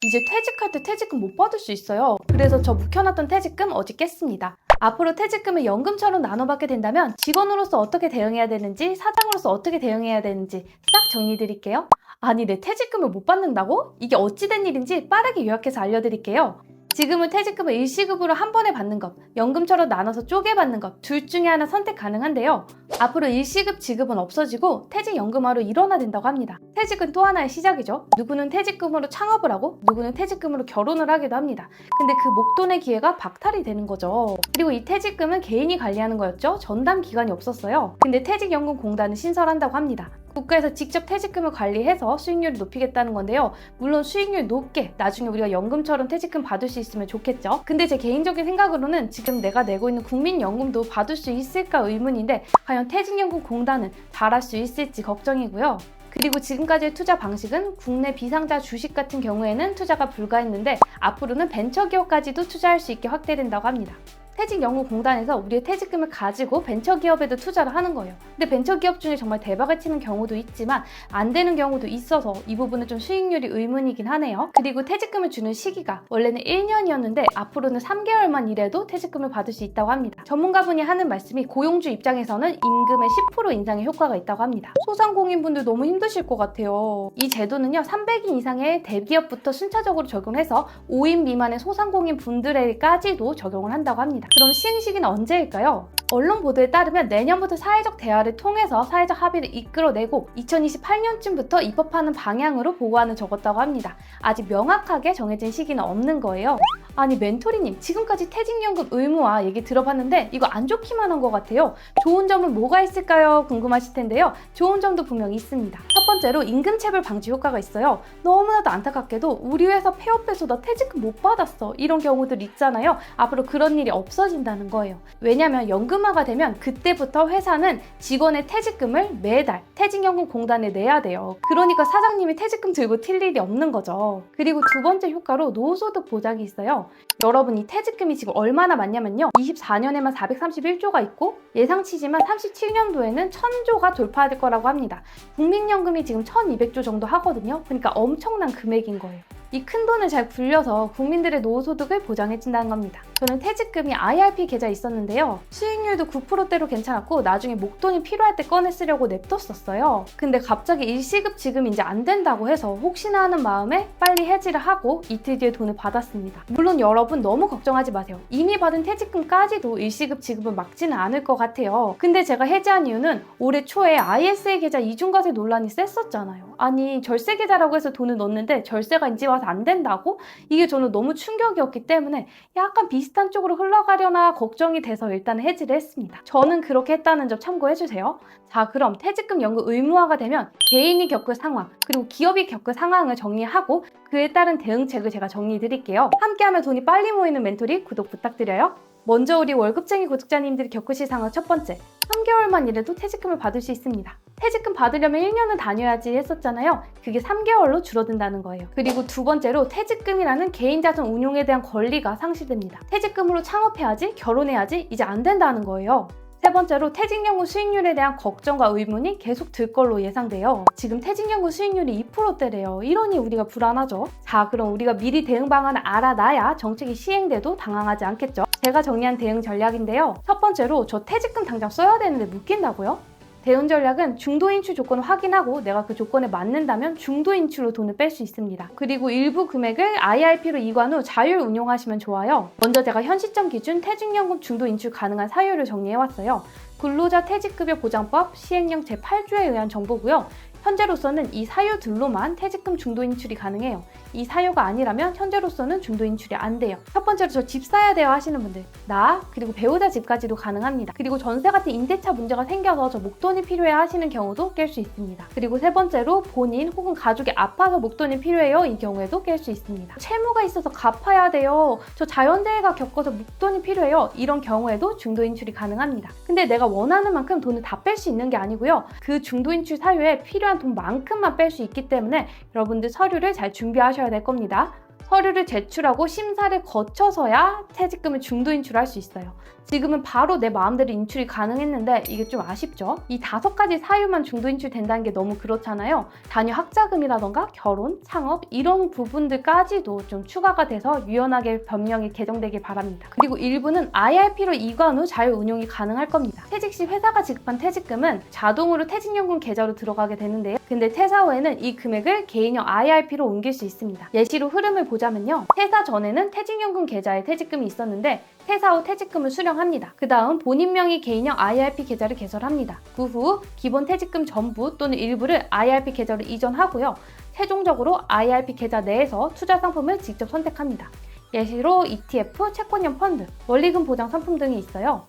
이제 퇴직할 때 퇴직금 못 받을 수 있어요. 그래서 저 묵혀놨던 퇴직금 어제 깼습니다. 앞으로 퇴직금을 연금처럼 나눠받게 된다면 직원으로서 어떻게 대응해야 되는지, 사장으로서 어떻게 대응해야 되는지 싹 정리해드릴게요. 아니, 내 퇴직금을 못 받는다고? 이게 어찌된 일인지 빠르게 요약해서 알려드릴게요. 지금은 퇴직금을 일시급으로 한 번에 받는 것, 연금처럼 나눠서 쪼개 받는 것, 둘 중에 하나 선택 가능한데요. 앞으로 일시급 지급은 없어지고 퇴직연금화로 일원화된다고 합니다. 퇴직은 또 하나의 시작이죠. 누구는 퇴직금으로 창업을 하고 누구는 퇴직금으로 결혼을 하기도 합니다. 근데 그 목돈의 기회가 박탈이 되는 거죠. 그리고 이 퇴직금은 개인이 관리하는 거였죠. 전담 기관이 없었어요. 근데 퇴직연금공단을 신설한다고 합니다. 국가에서 직접 퇴직금을 관리해서 수익률을 높이겠다는 건데요. 물론 수익률 높게 나중에 우리가 연금처럼 퇴직금 받을 수 있으면 좋겠죠. 근데 제 개인적인 생각으로는 지금 내가 내고 있는 국민연금도 받을 수 있을까 의문인데 과연 퇴직연금공단은 잘할 수 있을지 걱정이고요. 그리고 지금까지의 투자 방식은 국내 비상자 주식 같은 경우에는 투자가 불가했는데 앞으로는 벤처기업까지도 투자할 수 있게 확대된다고 합니다. 퇴직연금공단에서 우리의 퇴직금을 가지고 벤처기업에도 투자를 하는 거예요. 근데 벤처기업 중에 정말 대박을 치는 경우도 있지만 안 되는 경우도 있어서 이 부분은 좀 수익률이 의문이긴 하네요. 그리고 퇴직금을 주는 시기가 원래는 1년이었는데 앞으로는 3개월만 일해도 퇴직금을 받을 수 있다고 합니다. 전문가분이 하는 말씀이 고용주 입장에서는 임금의 10% 인상의 효과가 있다고 합니다. 소상공인분들 너무 힘드실 것 같아요. 이 제도는요, 300인 이상의 대기업부터 순차적으로 적용해서 5인 미만의 소상공인 분들에게까지도 적용을 한다고 합니다. 그럼 시행 시기는 언제일까요? 언론 보도에 따르면 내년부터 사회적 대화를 통해서 사회적 합의를 이끌어내고 2028년쯤부터 입법하는 방향으로 보고안을 적었다고 합니다. 아직 명확하게 정해진 시기는 없는 거예요. 아니, 멘토리님, 지금까지 퇴직연금 의무화 얘기 들어봤는데 이거 안 좋기만 한 것 같아요. 좋은 점은 뭐가 있을까요? 궁금하실 텐데요. 좋은 점도 분명히 있습니다. 첫 번째로 임금체불 방지 효과가 있어요. 너무나도 안타깝게도 우리 회사 폐업해서 나 퇴직금 못 받았어, 이런 경우들 있잖아요. 앞으로 그런 일이 없어진다는 거예요. 왜냐면 연금화가 되면 그때부터 회사는 직원의 퇴직금을 매달 퇴직연금공단에 내야 돼요. 그러니까 사장님이 퇴직금 들고 튈 일이 없는 거죠. 그리고 두 번째 효과로 노후소득 보장이 있어요. 여러분, 이 퇴직금이 지금 얼마나 많냐면요, 24년에만 431조가 있고 예상치지만 37년도에는 1000조가 돌파할 거라고 합니다. 국민연금이 지금 1200조 정도 하거든요. 그러니까 엄청난 금액인 거예요. 이 큰 돈을 잘 굴려서 국민들의 노후소득을 보장해준다는 겁니다. 저는 퇴직금이 IRP 계좌에 있었는데요. 수익률도 9%대로 괜찮았고 나중에 목돈이 필요할 때 꺼내 쓰려고 냅뒀었어요. 근데 갑자기 일시급 지금이 이제 안 된다고 해서 혹시나 하는 마음에 빨리 해지를 하고 이틀 뒤에 돈을 받았습니다. 물론 여러분 너무 걱정하지 마세요. 이미 받은 퇴직금까지도 일시급 지급은 막지는 않을 것 같아요. 근데 제가 해지한 이유는 올해 초에 ISA 계좌 이중과세 논란이 셌었잖아요. 아니, 절세 계좌라고 해서 돈을 넣었는데 절세가 이제 와서 안 된다고? 이게 저는 너무 충격이었기 때문에 약간 비슷한 쪽으로 흘러가려나 걱정이 돼서 일단 해지를 했습니다. 저는 그렇게 했다는 점 참고해주세요. 자, 그럼 퇴직금 연금 의무화가 되면 개인이 겪을 상황, 그리고 기업이 겪을 상황을 정리하고 그에 따른 대응책을 제가 정리해 드릴게요. 함께하면 돈이 빨리 모이는 멘토리 구독 부탁드려요. 먼저 우리 월급쟁이 구독자님들이 겪으실 상황 첫 번째, 3개월만 일해도 퇴직금을 받을 수 있습니다. 퇴직금 받으려면 1년을 다녀야지 했었잖아요. 그게 3개월로 줄어든다는 거예요. 그리고 두 번째로 퇴직금이라는 개인자산 운용에 대한 권리가 상실됩니다. 퇴직금으로 창업해야지, 결혼해야지, 이제 안 된다는 거예요. 세 번째로 퇴직연금 수익률에 대한 걱정과 의문이 계속 들 걸로 예상돼요. 지금 퇴직연금 수익률이 2%대래요. 이러니 우리가 불안하죠. 자, 그럼 우리가 미리 대응 방안을 알아놔야 정책이 시행돼도 당황하지 않겠죠. 제가 정리한 대응 전략인데요. 첫 번째로, 저 퇴직금 당장 써야 되는데 묶인다고요? 대응 전략은 중도 인출 조건을 확인하고 내가 그 조건에 맞는다면 중도 인출로 돈을 뺄 수 있습니다. 그리고 일부 금액을 IRP로 이관 후 자율 운용하시면 좋아요. 먼저 제가 현 시점 기준 퇴직연금 중도 인출 가능한 사유를 정리해왔어요. 근로자 퇴직급여 보장법 시행령 제8조에 의한 정보고요. 현재로서는 이 사유들로만 퇴직금 중도 인출이 가능해요. 이 사유가 아니라면 현재로서는 중도 인출이 안 돼요. 첫 번째로, 저 집 사야 돼요 하시는 분들, 나 그리고 배우자 집까지도 가능합니다. 그리고 전세 같은 임대차 문제가 생겨서 저 목돈이 필요해 하시는 경우도 깰 수 있습니다. 그리고 세 번째로, 본인 혹은 가족이 아파서 목돈이 필요해요, 이 경우에도 깰 수 있습니다. 채무가 있어서 갚아야 돼요, 저 자연재해가 겪어서 목돈이 필요해요, 이런 경우에도 중도 인출이 가능합니다. 근데 내가 원하는 만큼 돈을 다 뺄 수 있는 게 아니고요, 그 중도 인출 사유에 필요한 돈만큼만 뺄 수 있기 때문에 여러분들 서류를 잘 준비하셔야 될 겁니다. 서류를 제출하고 심사를 거쳐서야 퇴직금을 중도 인출할 수 있어요. 지금은 바로 내 마음대로 인출이 가능했는데 이게 좀 아쉽죠? 이 5가지 사유만 중도 인출된다는 게 너무 그렇잖아요. 자녀 학자금이라던가 결혼, 창업 이런 부분들까지도 좀 추가가 돼서 유연하게 변명이 개정되길 바랍니다. 그리고 일부는 IRP로 이관 후 자유 운용이 가능할 겁니다. 퇴직 시 회사가 지급한 퇴직금은 자동으로 퇴직연금 계좌로 들어가게 되는데요. 근데 퇴사 후에는 이 금액을 개인형 IRP로 옮길 수 있습니다. 예시로 흐름을 보자면요. 퇴사 전에는 퇴직연금 계좌에 퇴직금이 있었는데 퇴사 후 퇴직금을 수령합니다. 그 다음 본인 명의 개인형 IRP 계좌를 개설합니다. 그 후 기본 퇴직금 전부 또는 일부를 IRP 계좌로 이전하고요. 최종적으로 IRP 계좌 내에서 투자 상품을 직접 선택합니다. 예시로 ETF, 채권형 펀드, 원리금 보장 상품 등이 있어요.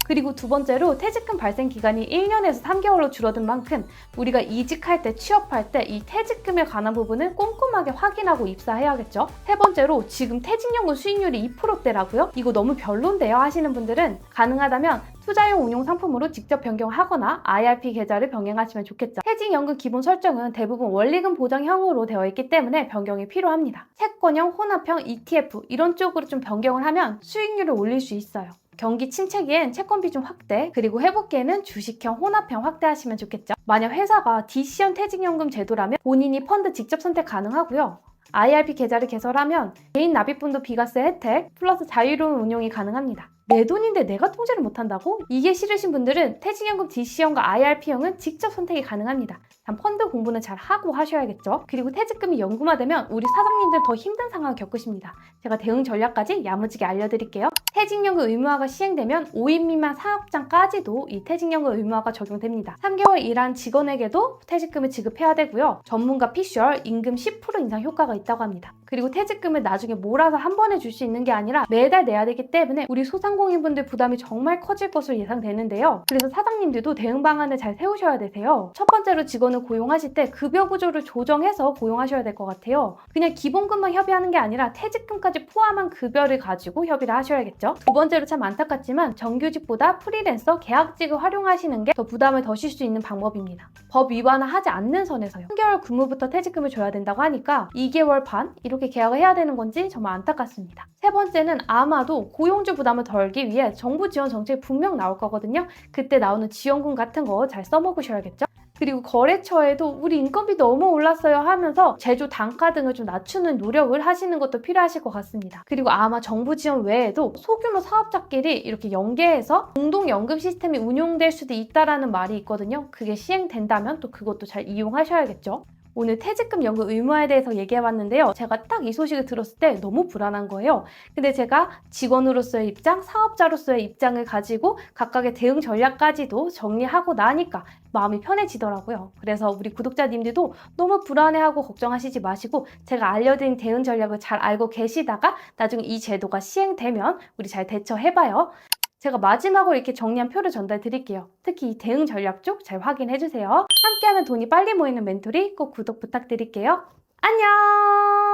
그리고 두 번째로 퇴직금 발생 기간이 1년에서 3개월로 줄어든 만큼 우리가 이직할 때, 취업할 때 이 퇴직금에 관한 부분을 꼼꼼하게 확인하고 입사해야겠죠. 세 번째로 지금 퇴직연금 수익률이 2%대라고요? 이거 너무 별론데요 하시는 분들은 가능하다면 투자용 운용 상품으로 직접 변경하거나 IRP 계좌를 병행하시면 좋겠죠. 퇴직연금 기본 설정은 대부분 원리금 보장형으로 되어 있기 때문에 변경이 필요합니다. 채권형, 혼합형, ETF 이런 쪽으로 좀 변경을 하면 수익률을 올릴 수 있어요. 경기 침체기엔 채권 비중 확대, 그리고 회복기에는 주식형, 혼합형 확대하시면 좋겠죠. 만약 회사가 DC형 퇴직연금 제도라면 본인이 펀드 직접 선택 가능하고요. IRP 계좌를 개설하면 개인 납입분도 비과세 혜택, 플러스 자유로운 운용이 가능합니다. 내 돈인데 내가 통제를 못한다고? 이게 싫으신 분들은 퇴직연금 DC형과 IRP형은 직접 선택이 가능합니다. 단 펀드 공부는 잘 하고 하셔야겠죠. 그리고 퇴직금이 연금화되면 우리 사장님들 더 힘든 상황을 겪으십니다. 제가 대응 전략까지 야무지게 알려드릴게요. 퇴직연금 의무화가 시행되면 5인 미만 사업장까지도 이 퇴직연금 의무화가 적용됩니다. 3개월 일한 직원에게도 퇴직금을 지급해야 되고요. 전문가 피셜 임금 10% 인상 효과가 있다고 합니다. 그리고 퇴직금을 나중에 몰아서 한 번에 줄 수 있는 게 아니라 매달 내야 되기 때문에 우리 소상공인분들 부담이 정말 커질 것으로 예상되는데요. 그래서 사장님들도 대응 방안을 잘 세우셔야 되세요. 첫 번째로 직원을 고용하실 때 급여 구조를 조정해서 고용하셔야 될 것 같아요. 그냥 기본급만 협의하는 게 아니라 퇴직금까지 포함한 급여를 가지고 협의를 하셔야겠죠. 두 번째로 참 안타깝지만 정규직보다 프리랜서, 계약직을 활용하시는 게 더 부담을 더실 수 있는 방법입니다. 법 위반을 하지 않는 선에서요. 3개월 근무부터 퇴직금을 줘야 된다고 하니까 2개월 반 이렇게 계약을 해야 되는 건지 정말 안타깝습니다. 세 번째는 아마도 고용주 부담을 덜기 위해 정부 지원 정책이 분명 나올 거거든요. 그때 나오는 지원금 같은 거 잘 써먹으셔야겠죠. 그리고 거래처에도 우리 인건비 너무 올랐어요 하면서 제조 단가 등을 좀 낮추는 노력을 하시는 것도 필요하실 것 같습니다. 그리고 아마 정부 지원 외에도 소규모 사업자끼리 이렇게 연계해서 공동연금 시스템이 운용될 수도 있다라는 말이 있거든요. 그게 시행된다면 또 그것도 잘 이용하셔야겠죠. 오늘 퇴직금 연금 의무화에 대해서 얘기해봤는데요. 제가 딱 이 소식을 들었을 때 너무 불안한 거예요. 근데 제가 직원으로서의 입장, 사업자로서의 입장을 가지고 각각의 대응 전략까지도 정리하고 나니까 마음이 편해지더라고요. 그래서 우리 구독자님들도 너무 불안해하고 걱정하시지 마시고 제가 알려드린 대응 전략을 잘 알고 계시다가 나중에 이 제도가 시행되면 우리 잘 대처해봐요. 제가 마지막으로 이렇게 정리한 표를 전달 드릴게요. 특히 이 대응 전략 쪽 잘 확인해 주세요. 함께하면 돈이 빨리 모이는 멘토리 꼭 구독 부탁드릴게요. 안녕!